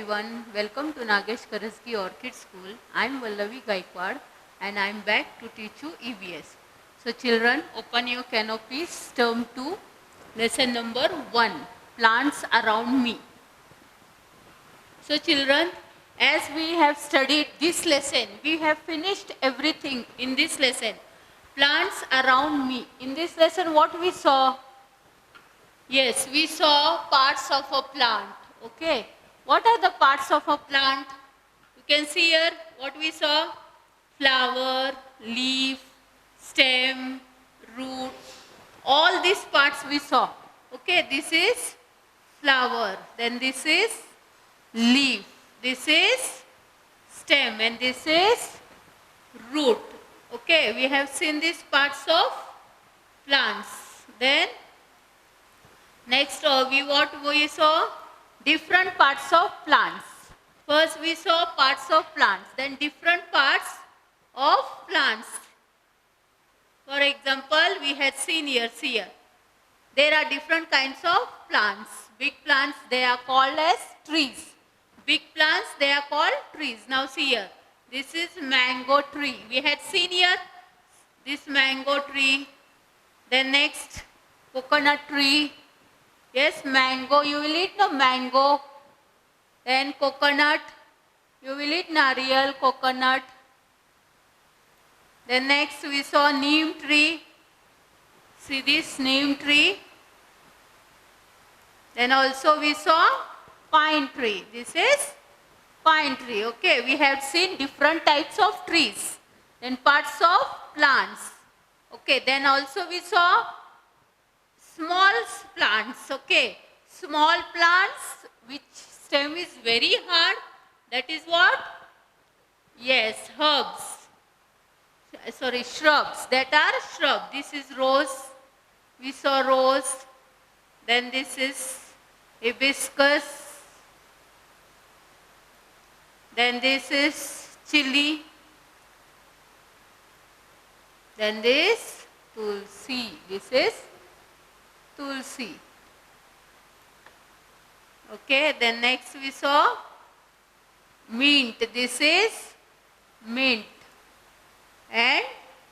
everyone, welcome to Nagesh Karasgi Orchid School. I am Vallavi Gaikwad and I am back to teach you EVS. So children, open your canopies, term 2, lesson number 1, plants around me. So children, as we have studied this lesson, we have finished everything in this lesson. Plants around me. In this lesson what we saw? Yes, we saw parts of a plant. Okay. What are the parts of a plant? You can see here what we saw. Flower, leaf, stem, root. All these parts we saw. Okay. This is flower. Then this is leaf. This is stem. And this is root. Okay. We have seen these parts of plants. Then next, we saw different parts of plants. First, we saw parts of plants, then different parts of plants. For example, we had seen here, there are different kinds of plants. Big plants, they are called as trees. Big plants, they are called trees. Now see here, this is mango tree. We had seen here this mango tree. Then next, coconut tree. Yes, mango, you will eat no mango. Then coconut, you will eat nariyal, coconut. Then next we saw neem tree. See this neem tree. Then also we saw pine tree. This is pine tree. Okay, we have seen different types of trees. Then parts of plants. Okay, then also we saw small plants, okay. Small plants which stem is very hard. That is what? Yes, herbs. Sorry, shrubs. That are shrub. This is rose. We saw rose. Then this is hibiscus. Then this is chili. Then this tulsi. This is tulsi. Okay, then next we saw mint. This is mint. And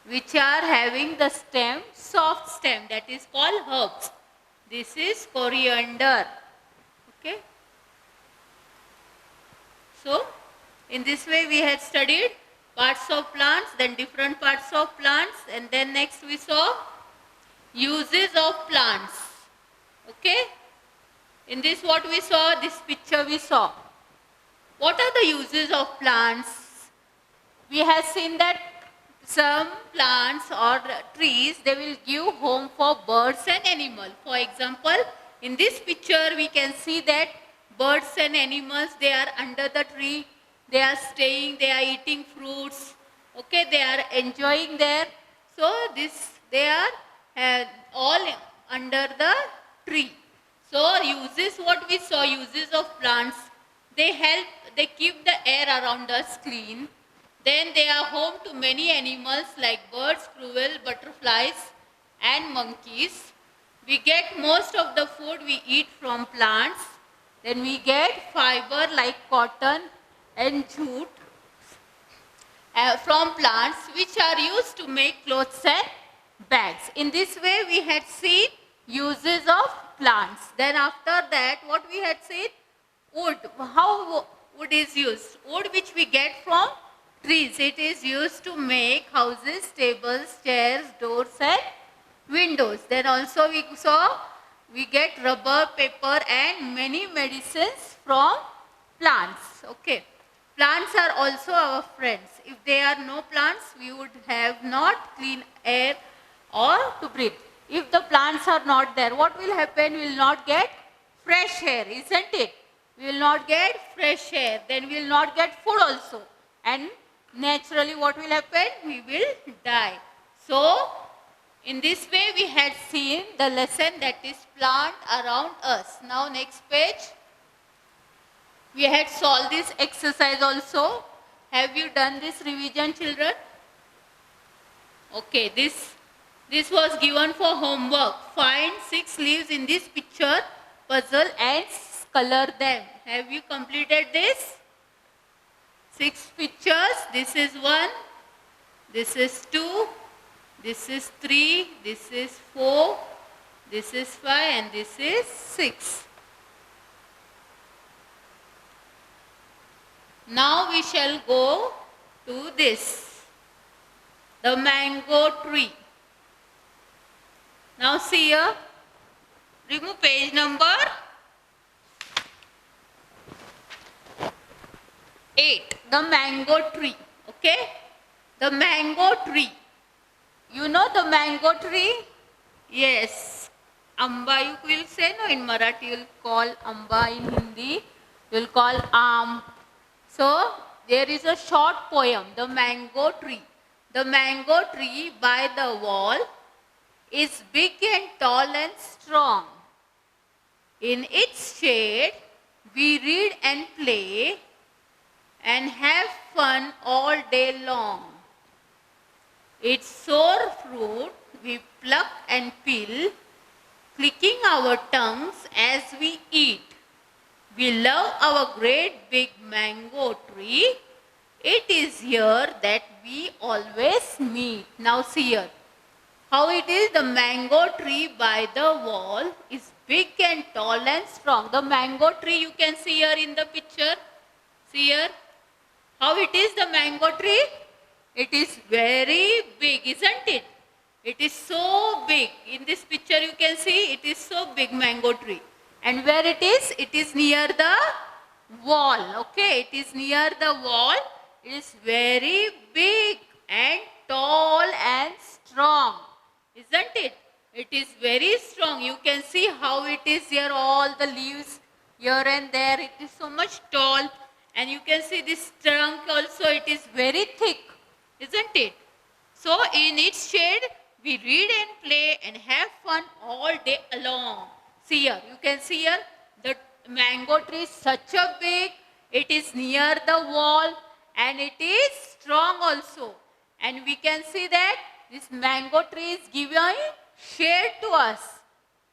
which are having the stem, soft stem, that is called herbs. This is coriander. Okay. So, in this way we had studied parts of plants, then different parts of plants, and then next we saw uses of plants. Okay. In this what we saw, this picture we saw. What are the uses of plants? We have seen that some plants or trees, they will give home for birds and animals. For example, in this picture we can see that birds and animals, they are under the tree. They are staying, they are eating fruits. Okay, they are enjoying there. So they are all under the tree. So uses, what we saw, uses of plants, they help, they keep the air around us clean. Then they are home to many animals like birds, squirrels, butterflies and monkeys. We get most of the food we eat from plants. Then we get fiber like cotton and jute from plants which are used to make clothes and bags. In this way we had seen uses of plants. Then after that what we had seen? Wood. How wood is used? Wood which we get from trees. It is used to make houses, tables, chairs, doors and windows. Then also we saw we get rubber, paper and many medicines from plants. Okay. Plants are also our friends. If there are no plants, we would have not clean air or to breathe. If the plants are not there, what will happen? We will not get fresh air, isn't it? We will not get fresh air. Then we will not get food also. And naturally what will happen? We will die. So, in this way we had seen the lesson, that is plant around us. Now next page. We had solved this exercise also. Have you done this revision, children? Okay, this was given for homework. Find 6 leaves in this picture puzzle and color them. Have you completed this? 6 pictures. This is 1, this is 2, this is 3, this is 4, this is 5 and this is 6. Now we shall go to this, the mango tree. Now see here, remove page number 8, the mango tree. Okay, the mango tree. You know the mango tree? Yes. Amba you will say, no, in Marathi you will call Amba, in Hindi you will call Aam. So there is a short poem, the mango tree. The mango tree by the wall is big and tall and strong. In its shade we read and play and have fun all day long. Its sour fruit we pluck and peel, clicking our tongues as we eat. We love our great big mango tree. It is here that we always meet. Now see here, how it is, the mango tree by the wall is big and tall and strong. The mango tree you can see here in the picture. See here, how it is, the mango tree? It is very big, isn't it? It is so big. In this picture you can see it is so big, mango tree. And where it is? It is near the wall. Okay, it is near the wall. It is very big and tall and strong, isn't it? It is very strong. You can see how it is here, all the leaves here and there. It is so much tall. And you can see this trunk also, it is very thick, isn't it? So in its shade we read and play and have fun all day long. See here, you can see here, the mango tree is such a big, it is near the wall and it is strong also. And we can see that this mango tree is giving shade to us.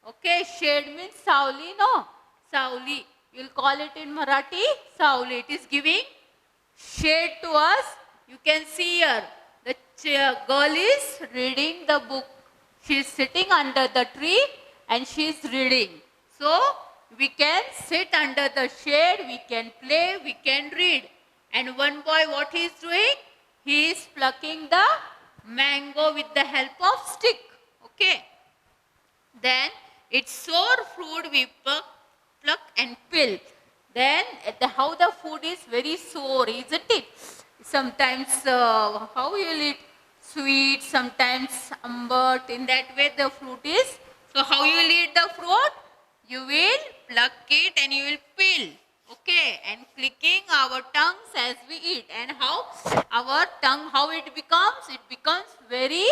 Okay, shade means sauli, no? Sauli. You will call it in Marathi, sauli. It is giving shade to us. You can see here, the girl is reading the book. She is sitting under the tree and she is reading. So we can sit under the shade, we can play, we can read. And one boy, what he is doing? He is plucking the mango with the help of stick. Okay. Then its sour fruit we pluck and peel. Then how the food is very sour, isn't it? Sometimes how you will eat sweet, sometimes ambert. In that way the fruit is. So how you will eat the fruit? You will pluck it and you will peel. Okay, and clicking our tongues as we eat. And how our tongue, how it becomes? It becomes very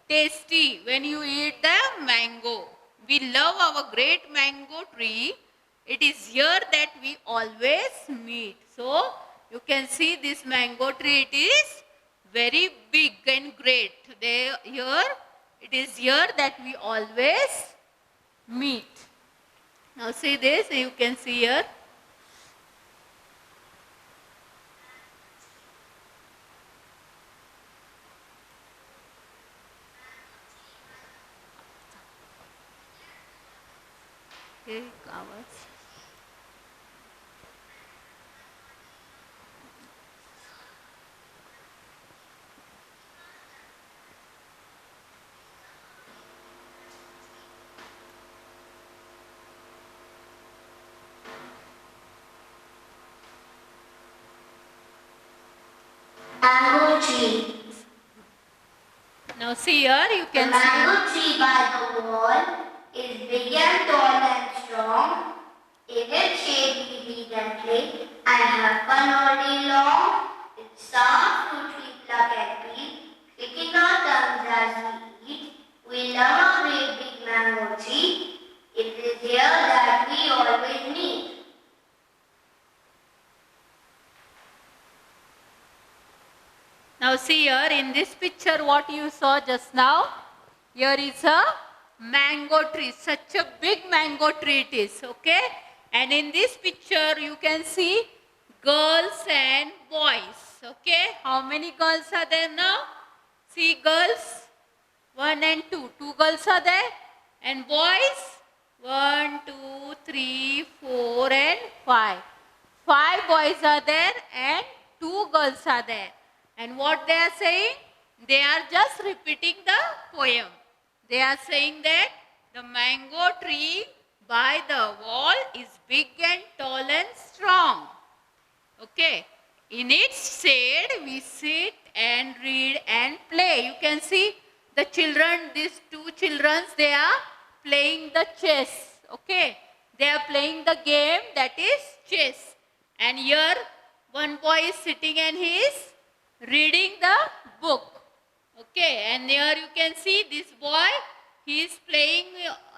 tasty when you eat the mango. We love our great mango tree. It is here that we always meet. So you can see this mango tree, it is very big and great. Here, it is here that we always meet. Now see this, you can see here. Okay, covers. Mango tree. Now see here, you can the mango tree by the wall is big and tall and strong. In its shade we read and play and have fun all day long. Its sour fruit we pluck and peel, clicking our tongues as we eat. We love our great big mango tree. It is here that we always meet. Now see here, in this picture what you saw just now, here is a mango tree, such a big mango tree it is, okay? And in this picture you can see girls and boys. Okay, how many girls are there now? See, girls 1 and 2. 2 girls are there. And boys 1, 2, 3, 4 and 5. 5 boys are there and 2 girls are there. And what they are saying? They are just repeating the poem. They are saying that the mango tree by the wall is big and tall and strong. Okay. In its shade we sit and read and play. You can see the children, these 2 children, they are playing the chess. Okay. They are playing the game that is chess. And here one boy is sitting and he is reading the book. Okay. And here you can see this boy, he is playing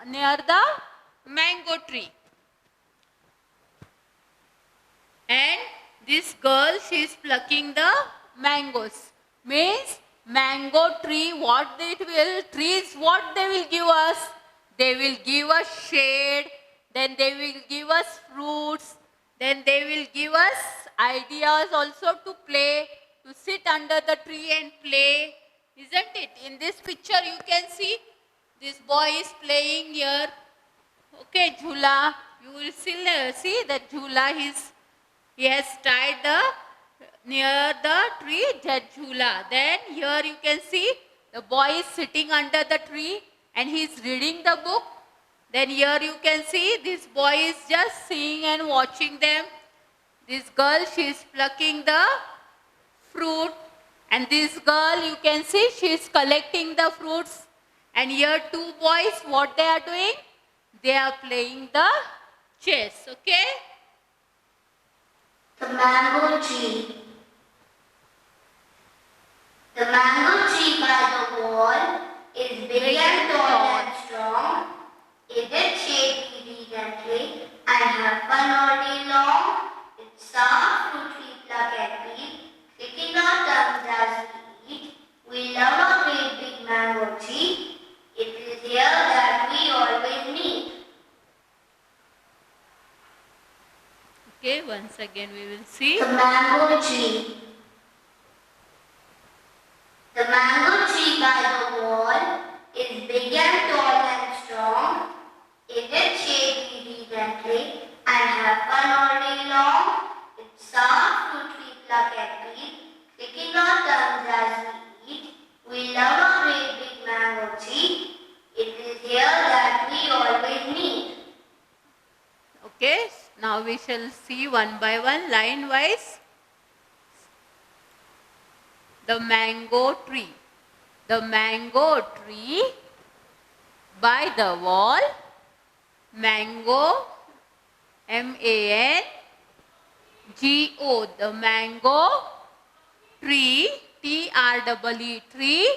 near the mango tree. And this girl, she is plucking the mangoes. Means mango tree, what it will, trees, what they will give us? They will give us shade, then they will give us fruits, then they will give us ideas also to play, to sit under the tree and play. Isn't it? In this picture you can see this boy is playing here. Okay, jhula. You will still see that jhula, he has tied near the tree that jhula. Then here you can see the boy is sitting under the tree and he is reading the book. Then here you can see this boy is just seeing and watching them. This girl, she is plucking the fruit, and this girl, you can see she is collecting the fruits. And here 2 boys, what they are doing? They are playing the chess. Okay. The mango tree. The mango tree by the wall is big and tall and strong. In its shade we read and play and have fun all day long. It's soft fruit we pluck and peel, clicking our tongues as we eat. We love our great big mango tree. It is here that we always meet. Okay, once again we will see. The mango tree. The mango tree by the wall is big and tall and strong. In its shade we read and play and have fun all day long. It's soft fruit we pluck and peel, clicking our tongues as we eat. We love our great big mango tree. It is here that we always meet. Okay, now we shall see one by one, line wise. The mango tree. The mango tree by the wall. Mango, M-A-N-G-O, the mango tree, T-R-E-E, tree,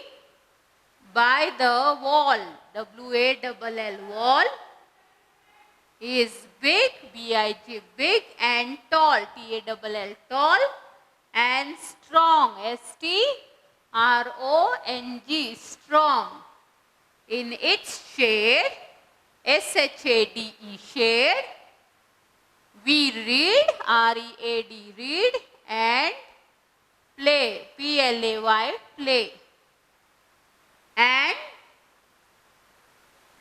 by the wall, W-A-L-L, wall, is big, B-I-G, big and tall, T-A-L-L, tall, and strong, S-T-R-O-N-G, strong. In its shade, S-H-A-D-E, shade, we read, R-E-A-D, read, and play, P-L-A-Y, play. And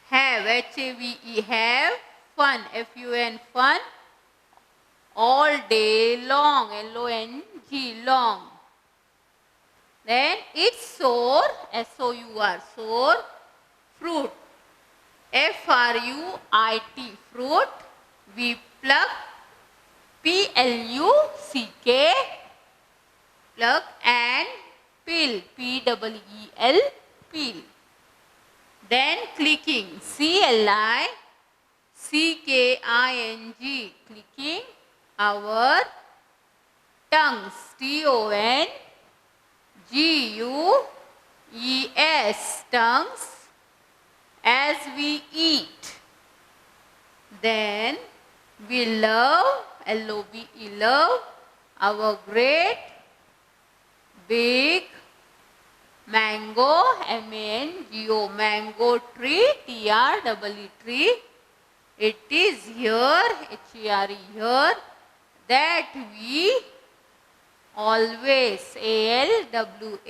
have, H-A-V-E, have, fun, F-U-N, fun, all day long, L-O-N-G, long. Then it's sour, S-O-U-R, sour, fruit, F-R-U-I-T, fruit, we pluck, P-L-U-C-K, pluck and peel, P-E-E-L, peel. Then clicking, C-L-I-C-K-I-N-G, clicking our tongues, T-O-N-G-U-E-S, tongues, as we eat. Then we love, L-O-V-E, love, our great big mango, M-A-N-G-O, mango tree, T-R-E-E, tree, It is here, H-E-R-E, here, that we always, A-L-W-A-Y-S,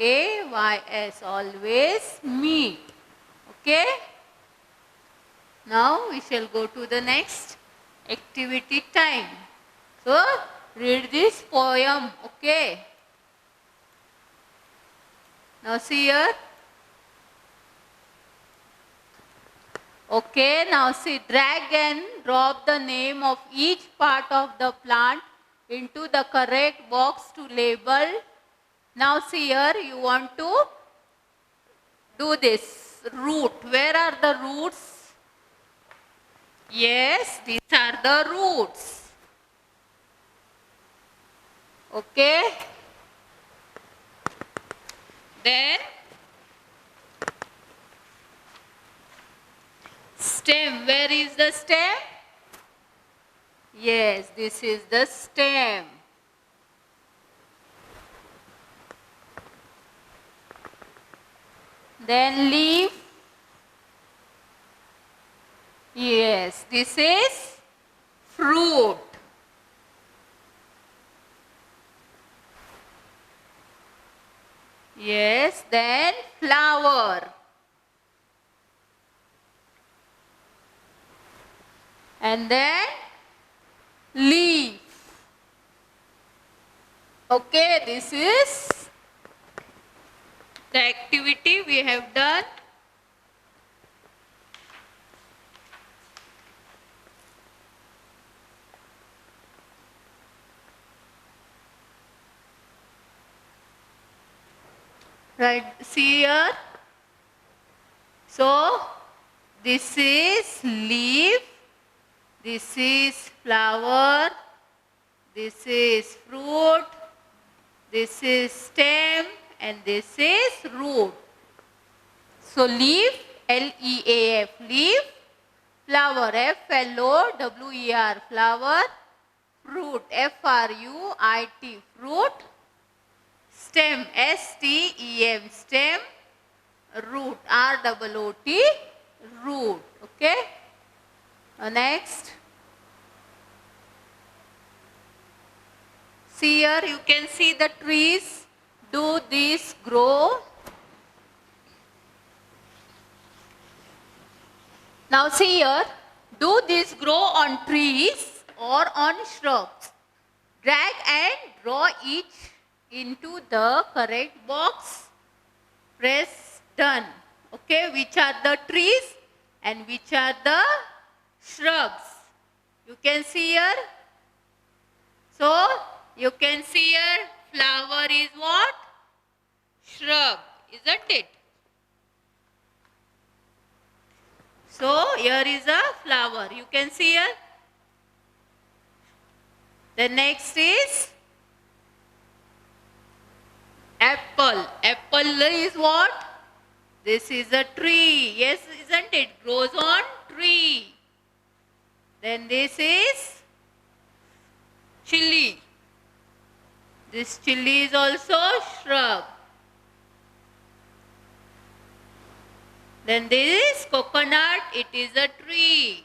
always meet. Okay? Now we shall go to the next activity time. So, read this poem. Okay? Now see here. Okay, now see, drag and drop the name of each part of the plant into the correct box to label. Now see here, you want to do this root. Where are the roots? Yes, these are the roots. Okay. Then stem. Where is the stem? Yes, this is the stem. Then leaf. Yes, this is fruit. Yes, then flower. And then leaf. Okay, this is the activity we have done. Right, see here. So, this is leaf, this is flower, this is fruit, this is stem, and this is root. So, leaf, L-E-A-F, leaf, flower, F-L-O-W-E-R, flower, fruit, F-R-U-I-T, fruit, stem, S-T-E-M, stem, root, R-O-O-T, root. Okay. Next. See here, you can see the trees. Do these grow? Now see here, do these grow on trees or on shrubs? Drag and draw each into the correct box. Press done. Okay, which are the trees and which are the shrubs? You can see here. So, you can see here, flower is what? Shrub, isn't it? So, here is a flower. You can see here. The next is apple. Apple is what? This is a tree. Yes, isn't it? Grows on tree. Then this is chili. This chili is also shrub. Then this is coconut. It is a tree.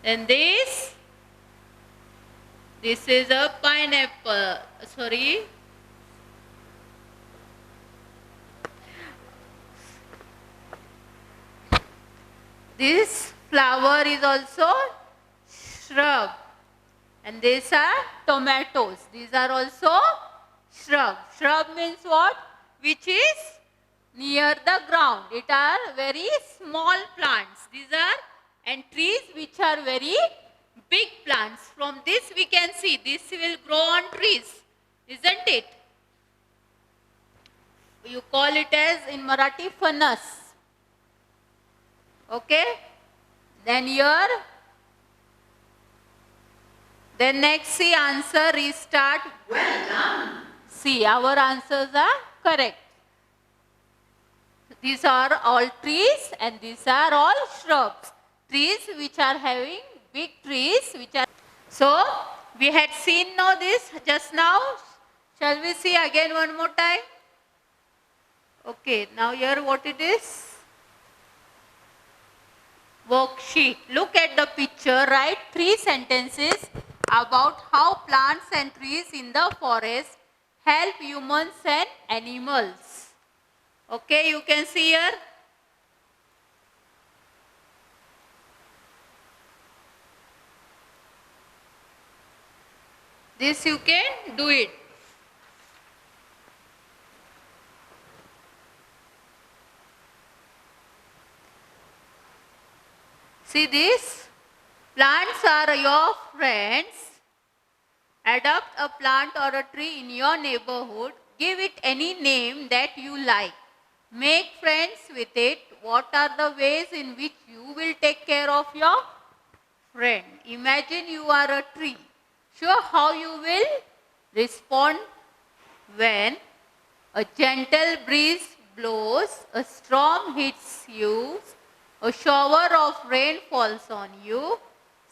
Then this is a pineapple. Sorry. This flower is also shrub. And these are tomatoes. These are also shrub. Shrub means what? Which is near the ground. It are very small plants. These are, and trees which are very big plants. From this we can see this will grow on trees. Isn't it? You call it as in Marathi fanas. Okay. Then here. Then next see answer, restart. Well done. See, our answers are correct. These are all trees and these are all shrubs. Trees which are having big trees which are. So, we had seen now this just now. Shall we see again one more time? Okay, now here what it is? Worksheet. Look at the picture. Write 3 sentences about how plants and trees in the forest help humans and animals. Okay, you can see here. This you can do it. See this? Plants are your friends. Adopt a plant or a tree in your neighborhood. Give it any name that you like. Make friends with it. What are the ways in which you will take care of your friend? Imagine you are a tree. Show how you will respond when a gentle breeze blows, a storm hits you, a shower of rain falls on you,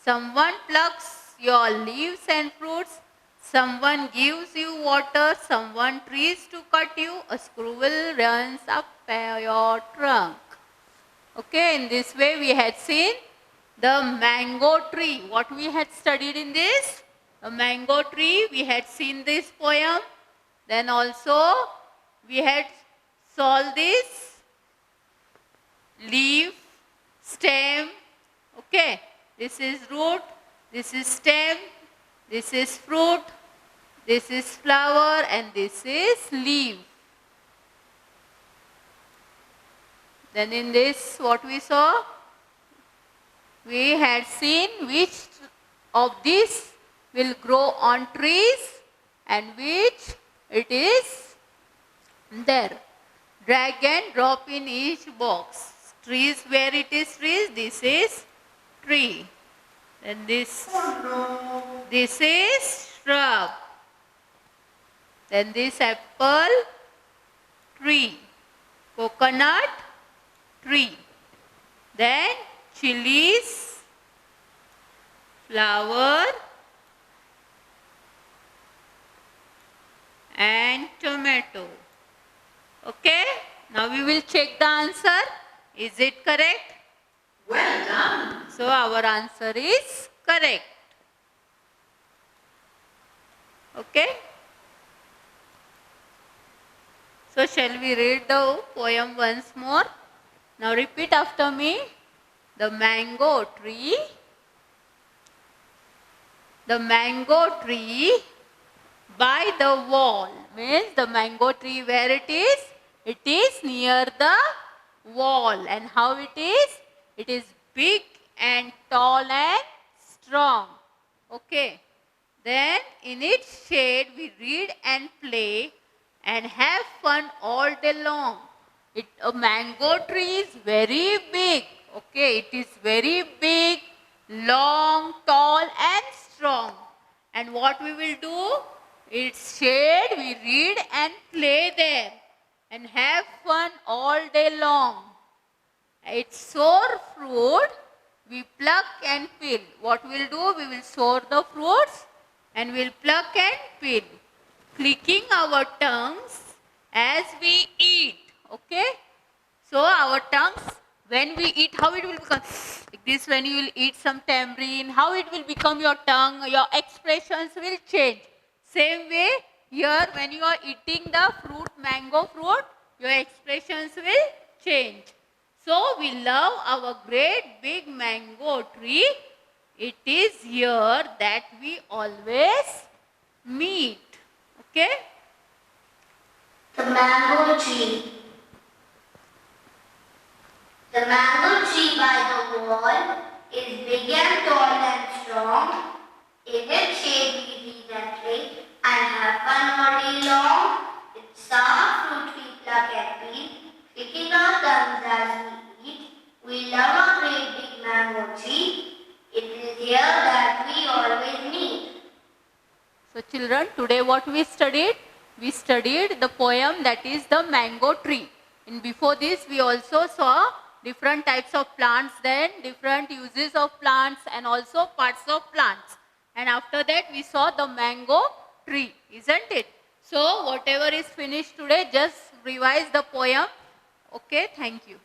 someone plucks your leaves and fruits, someone gives you water, someone tries to cut you, a squirrel runs up your trunk. Okay, in this way we had seen the mango tree. What we had studied in this? The mango tree, we had seen this poem. Then also we had solved this leaf, stem. Okay, this is root, this is stem, this is fruit, this is flower, and this is leaf. Then in this, what we saw? We had seen which of these will grow on trees and which it is there. Drag and drop in each box. Trees where it is trees, this is tree. Then this is shrub. Then this apple, tree. Coconut, tree. Then chilies, flower, and tomato. Okay, now we will check the answer. Is it correct? Well done. So our answer is correct. Okay. So shall we read the poem once more? Now repeat after me. The mango tree. The mango tree by the wall. Means the mango tree where it is? It is near the wall. And how it is? It is big and tall and strong. Okay. Then in its shade we read and play and have fun all day long. A mango tree is very big. Okay, it is very big, long, tall and strong. And what we will do? Its shade we read and play there and have fun all day long. Its sour fruit we pluck and peel. What we will do? We will sour the fruits and we will pluck and peel. Clicking our tongues as we eat. Okay? So our tongues, when we eat, how it will become? Like this, when you will eat some tamarind, how it will become your tongue, your expressions will change. Same way, here when you are eating the fruit, mango fruit, your expressions will change. So we love our great big mango tree. It is here that we always meet. Okay? The mango tree. The mango tree by the wall is big and tall and strong. In its shade we read and play and have fun all day long. Its sour fruit we pluck and peel, picking our tongues as we eat. We love our great big mango tree. It is here that we always meet. So children, today what we studied? We studied the poem that is the mango tree. And before this we also saw different types of plants, then different uses of plants and also parts of plants. And after that we saw the mango tree, isn't it? So whatever is finished today, just revise the poem. Okay, thank you.